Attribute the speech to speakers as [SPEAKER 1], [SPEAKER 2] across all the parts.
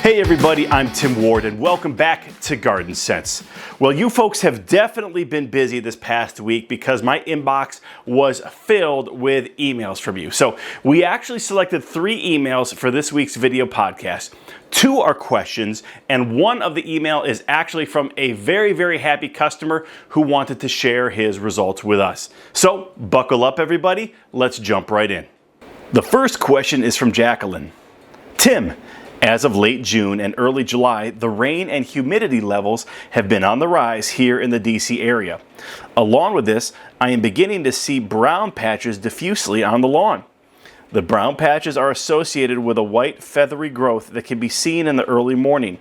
[SPEAKER 1] Hey everybody, I'm Tim Ward and welcome back to Garden Sense. Well, you folks have definitely been busy this past week because my inbox was filled with emails from you. So we actually selected 3 emails for this week's video podcast. 2 are questions, and one of the email is actually from a very, very happy customer who wanted to share his results with us. So buckle up everybody, let's jump right in. The first question is from Jacqueline. Tim, as of late June and early July, the rain and humidity levels have been on the rise here in the DC area. Along with this, I am beginning to see brown patches diffusely on the lawn. The brown patches are associated with a white feathery growth that can be seen in the early morning.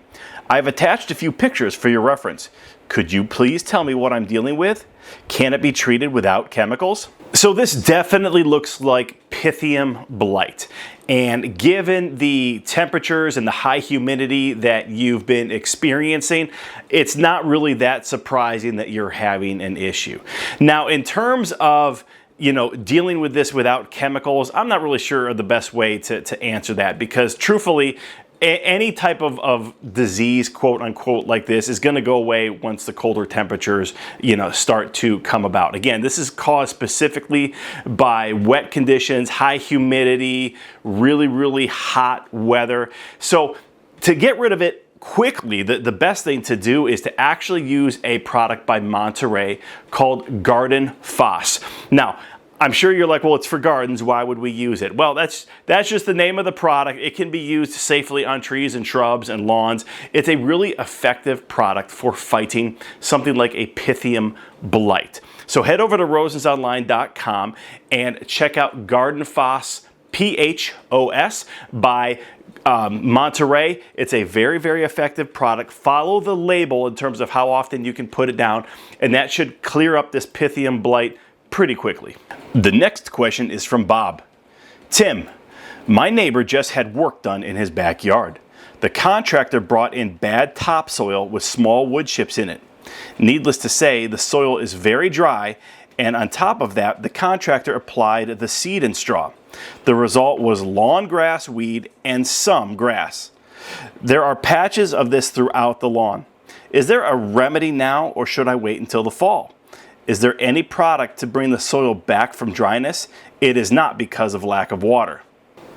[SPEAKER 1] I've attached a few pictures for your reference. Could you please tell me what I'm dealing with? Can it be treated without chemicals? So this definitely looks like Pythium blight. And given the temperatures and the high humidity that you've been experiencing, it's not really that surprising that you're having an issue. Now, in terms of dealing with this without chemicals, I'm not really sure of the best way to answer that because truthfully, any type of disease, quote unquote, like this is going to go away once the colder temperatures, start to come about. Again, this is caused specifically by wet conditions, high humidity, really, really hot weather. So to get rid of it quickly, the best thing to do is to actually use a product by Monterey called Garden Foss. Now, I'm sure you're like, well, it's for gardens. Why would we use it? Well, that's just the name of the product. It can be used safely on trees and shrubs and lawns. It's a really effective product for fighting something like a Pythium blight. So head over to rosensonline.com and check out Garden Foss, P-H-O-S, by Monterey. It's a very, very effective product. Follow the label in terms of how often you can put it down, and that should clear up this Pythium blight pretty quickly. The next question is from Bob. Tim, my neighbor just had work done in his backyard. The contractor brought in bad topsoil with small wood chips in it. Needless to say, the soil is very dry, and on top of that, the contractor applied the seed and straw. The result was lawn grass, weed, and some grass. There are patches of this throughout the lawn. Is there a remedy now, or should I wait until the fall? Is there any product to bring the soil back from dryness? It is not because of lack of water.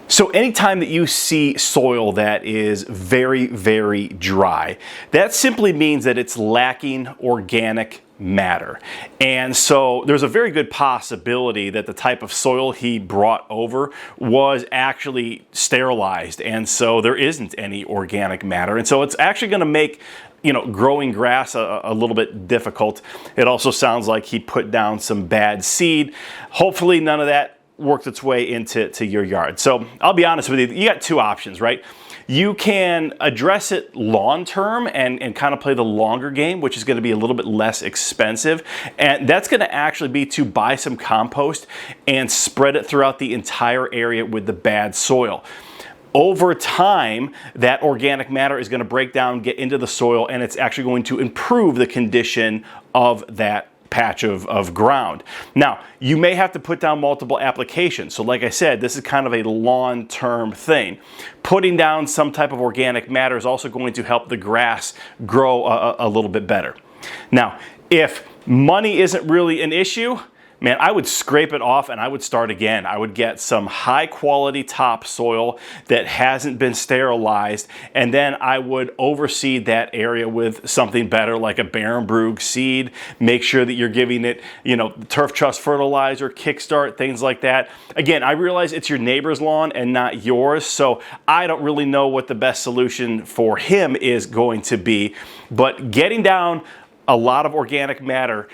[SPEAKER 1] So anytime that you see soil that is very, very dry, that simply means that it's lacking organic matter. And so there's a very good possibility that the type of soil he brought over was actually sterilized, and so there isn't any organic matter. And so it's actually going to make growing grass a little bit difficult. It also sounds like he put down some bad seed. Hopefully none of that worked its way into your yard. So I'll be honest with you, you got 2 options, right? You can address it long term and kind of play the longer game, which is going to be a little bit less expensive. And that's going to actually be to buy some compost and spread it throughout the entire area with the bad soil. Over time, that organic matter is going to break down, get into the soil, and it's actually going to improve the condition of that patch of ground. Now, you may have to put down multiple applications. So like I said, this is kind of a long-term thing. Putting down some type of organic matter is also going to help the grass grow a little bit better. Now, if money isn't really an issue, man, I would scrape it off and I would start again. I would get some high quality topsoil that hasn't been sterilized, and then I would overseed that area with something better like a Barenbrug seed. Make sure that you're giving it, turf trust fertilizer, kickstart, things like that. Again, I realize it's your neighbor's lawn and not yours, so I don't really know what the best solution for him is going to be, but getting down a lot of organic matter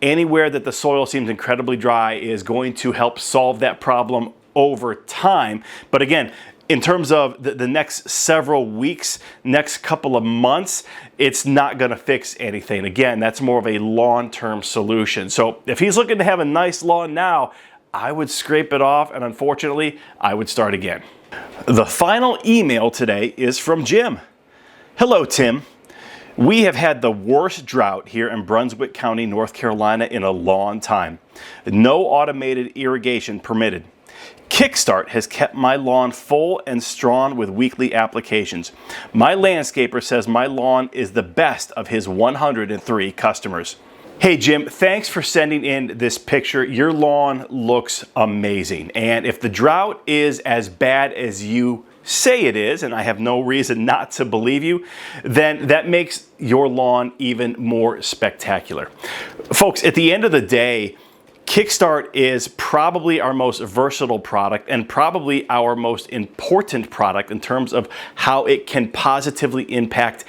[SPEAKER 1] anywhere that the soil seems incredibly dry is going to help solve that problem over time. But again, in terms of the next several weeks, next couple of months, it's not going to fix anything. Again, that's more of a long-term solution. So if he's looking to have a nice lawn now, I would scrape it off, and unfortunately, I would start again. The final email today is from Jim. Hello, Tim. We have had the worst drought here in Brunswick County, North Carolina in a long time. No automated irrigation permitted. Kickstart has kept my lawn full and strong with weekly applications. My landscaper says my lawn is the best of his 103 customers. Hey Jim, thanks for sending in this picture. Your lawn looks amazing. And if the drought is as bad as you say it is, and I have no reason not to believe you, then that makes your lawn even more spectacular. Folks, at the end of the day, Kickstart is probably our most versatile product and probably our most important product in terms of how it can positively impact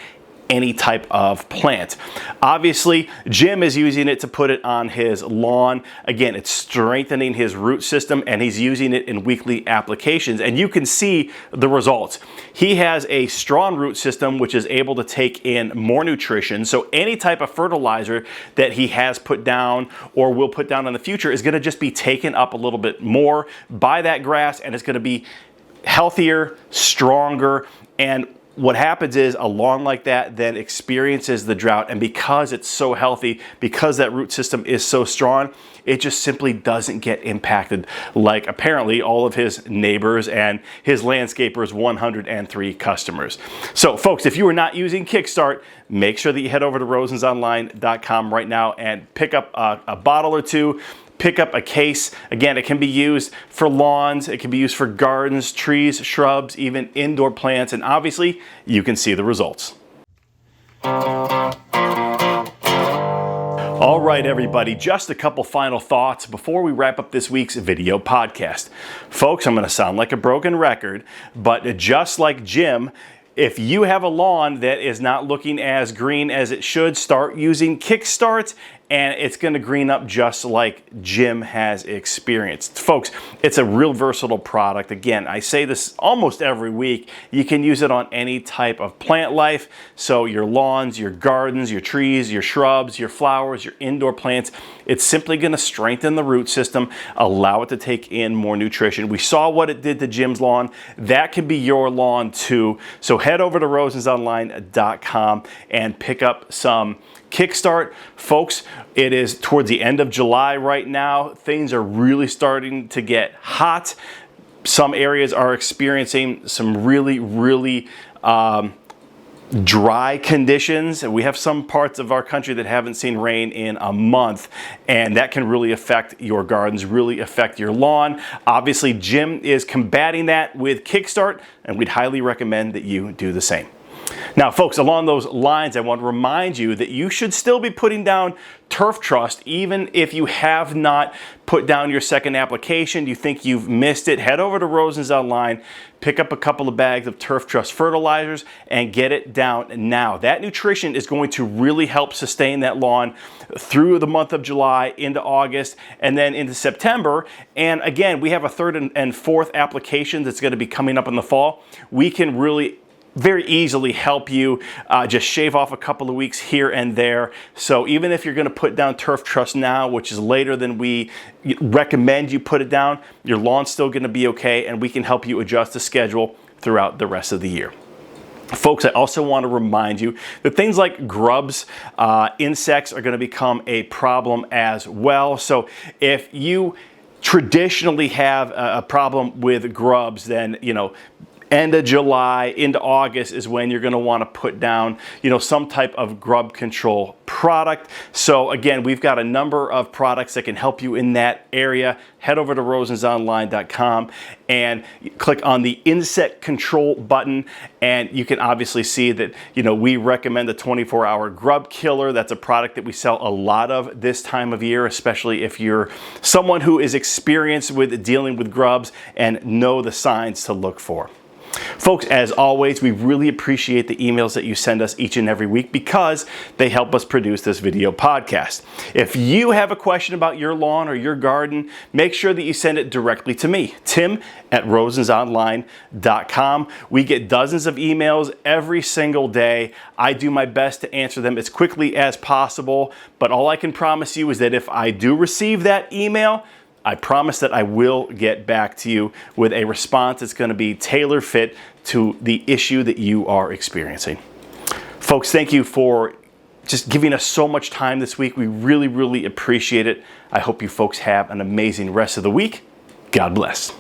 [SPEAKER 1] any type of plant. Obviously, Jim is using it to put it on his lawn. Again, it's strengthening his root system, and he's using it in weekly applications, and you can see the results. He has a strong root system which is able to take in more nutrition, so any type of fertilizer that he has put down or will put down in the future is going to just be taken up a little bit more by that grass, and it's going to be healthier, stronger, and what happens is a lawn like that then experiences the drought, and because it's so healthy, because that root system is so strong, it just simply doesn't get impacted like apparently all of his neighbors and his landscapers' 103 customers. So folks, if you are not using Kickstart, make sure that you head over to rosensonline.com right now and pick up a bottle or two. Pick up a case. Again, it can be used for lawns, it can be used for gardens, trees, shrubs, even indoor plants, and obviously you can see the results. All right, everybody, just a couple final thoughts before we wrap up this week's video podcast. Folks, I'm going to sound like a broken record, but just like Jim, if you have a lawn that is not looking as green as it should, start using Kickstart, and it's going to green up just like Jim has experienced. Folks, it's a real versatile product. Again, I say this almost every week. You can use it on any type of plant life. So your lawns, your gardens, your trees, your shrubs, your flowers, your indoor plants. It's simply going to strengthen the root system, allow it to take in more nutrition. We saw what it did to Jim's lawn. That can be your lawn too. So head over to rosensonline.com and pick up some Kickstart. Folks, it is towards the end of July right now. Things are really starting to get hot. Some areas are experiencing some really dry conditions. We have some parts of our country that haven't seen rain in a month, and that can really affect your gardens, really affect your lawn. Obviously, Jim is combating that with Kickstart, and we'd highly recommend that you do the same. Now, folks, along those lines, I want to remind you that you should still be putting down turf trust even if you have not put down your second application. You think you've missed it, head over to Rosens Online, pick up a couple of bags of turf trust fertilizers, and get it down now. That nutrition is going to really help sustain that lawn through the month of July into August and then into September. And again, we have a third and fourth application that's going to be coming up in the fall. We can really very easily help you just shave off a couple of weeks here and there. So even if you're going to put down turf trust now, which is later than we recommend you put it down, your lawn's still going to be okay, and we can help you adjust the schedule throughout the rest of the year. Folks, I also want to remind you that things like grubs, insects are going to become a problem as well. So if you traditionally have a problem with grubs, then, end of July into August is when you're going to want to put down, some type of grub control product. So again, we've got a number of products that can help you in that area. Head over to rosensonline.com and click on the insect control button, and you can obviously see that, we recommend the 24-hour grub killer. That's a product that we sell a lot of this time of year, especially if you're someone who is experienced with dealing with grubs and know the signs to look for. Folks, as always, we really appreciate the emails that you send us each and every week because they help us produce this video podcast. If you have a question about your lawn or your garden, make sure that you send it directly to me, Tim at rosensonline.com. We get dozens of emails every single day. I do my best to answer them as quickly as possible, but all I can promise you is that if I do receive that email, I promise that I will get back to you with a response that's going to be tailor-fit to the issue that you are experiencing. Folks, thank you for just giving us so much time this week. We really appreciate it. I hope you folks have an amazing rest of the week. God bless.